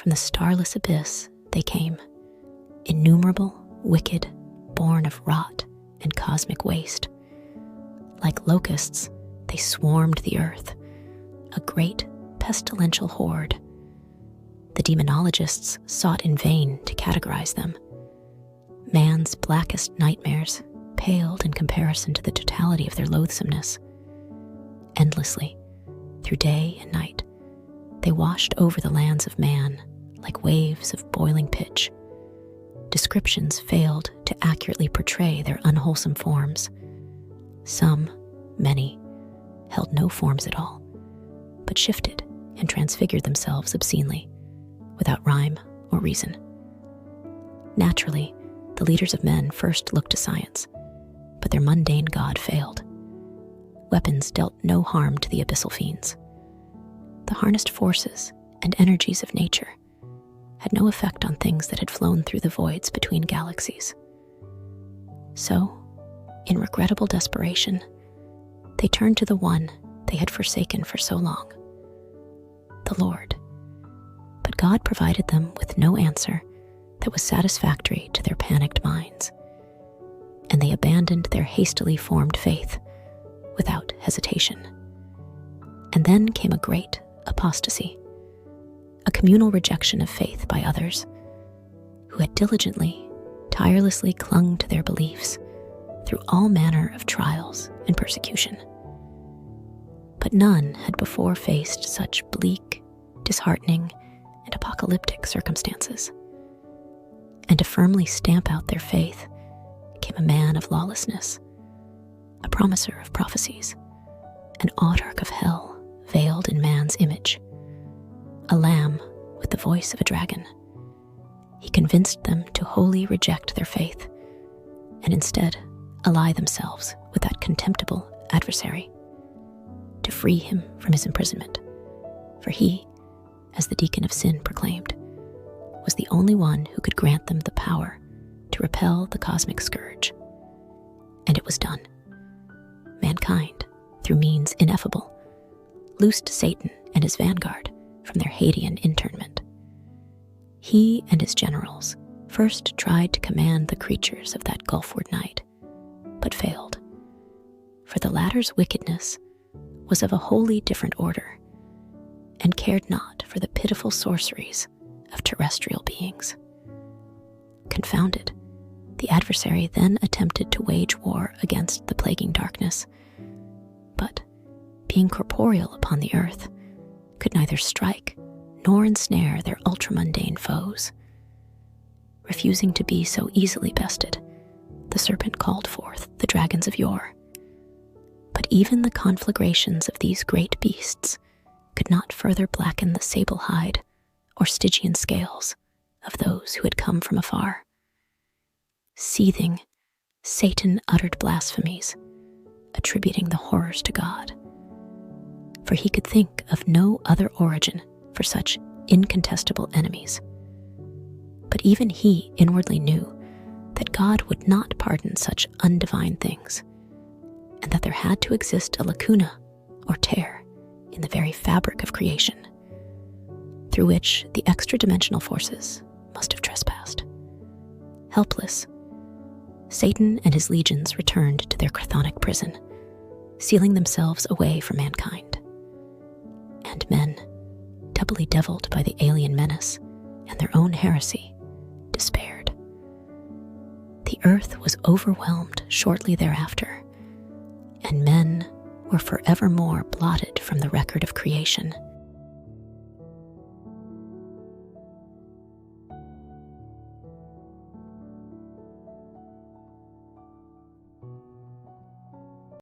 From the starless abyss they came, innumerable, wicked, born of rot and cosmic waste. Like locusts, they swarmed the earth, a great pestilential horde. The demonologists sought in vain to categorize them. Man's blackest nightmares paled in comparison to the totality of their loathsomeness. Endlessly, through day and night, they washed over the lands of man like waves of boiling pitch. Descriptions failed to accurately portray their unwholesome forms. Some, many, held no forms at all, but shifted and transfigured themselves obscenely, without rhyme or reason. Naturally, the leaders of men first looked to science, but their mundane god failed. Weapons dealt no harm to the abyssal fiends. The harnessed forces and energies of nature had no effect on things that had flown through the voids between galaxies. So, in regrettable desperation, they turned to the one they had forsaken for so long, the Lord. But God provided them with no answer that was satisfactory to their panicked minds, and they abandoned their hastily formed faith without hesitation. And then came a great apostasy, a communal rejection of faith by others who had diligently, tirelessly clung to their beliefs through all manner of trials and persecution. But none had before faced such bleak, disheartening, and apocalyptic circumstances. And to firmly stamp out their faith came a man of lawlessness, a promiser of prophecies, an autarch of hell veiled in man's image, a lamb with the voice of a dragon. He convinced them to wholly reject their faith and instead ally themselves with that contemptible adversary, to free him from his imprisonment. For he, as the deacon of sin proclaimed, was the only one who could grant them the power to repel the cosmic scourge. And it was done. Mankind, through means ineffable, loosed Satan and his vanguard from their Hadean internment. He and his generals first tried to command the creatures of that gulfward night, but failed, for the latter's wickedness was of a wholly different order, and cared not for the pitiful sorceries of terrestrial beings. Confounded, the adversary then attempted to wage war against the plaguing darkness, but, being corporeal upon the earth, could neither strike nor ensnare their ultramundane foes. Refusing to be so easily bested, the serpent called forth the dragons of yore. But even the conflagrations of these great beasts could not further blacken the sable hide or Stygian scales of those who had come from afar. Seething, Satan uttered blasphemies, attributing the horrors to God. For he could think of no other origin for such incontestable enemies. But even he inwardly knew that God would not pardon such undivine things, and that there had to exist a lacuna or tear in the very fabric of creation, through which the extra-dimensional forces must have trespassed. Helpless, Satan and his legions returned to their chthonic prison, sealing themselves away from mankind. And men, doubly deviled by the alien menace and their own heresy, despaired. The earth was overwhelmed shortly thereafter, and men were forevermore blotted from the record of creation.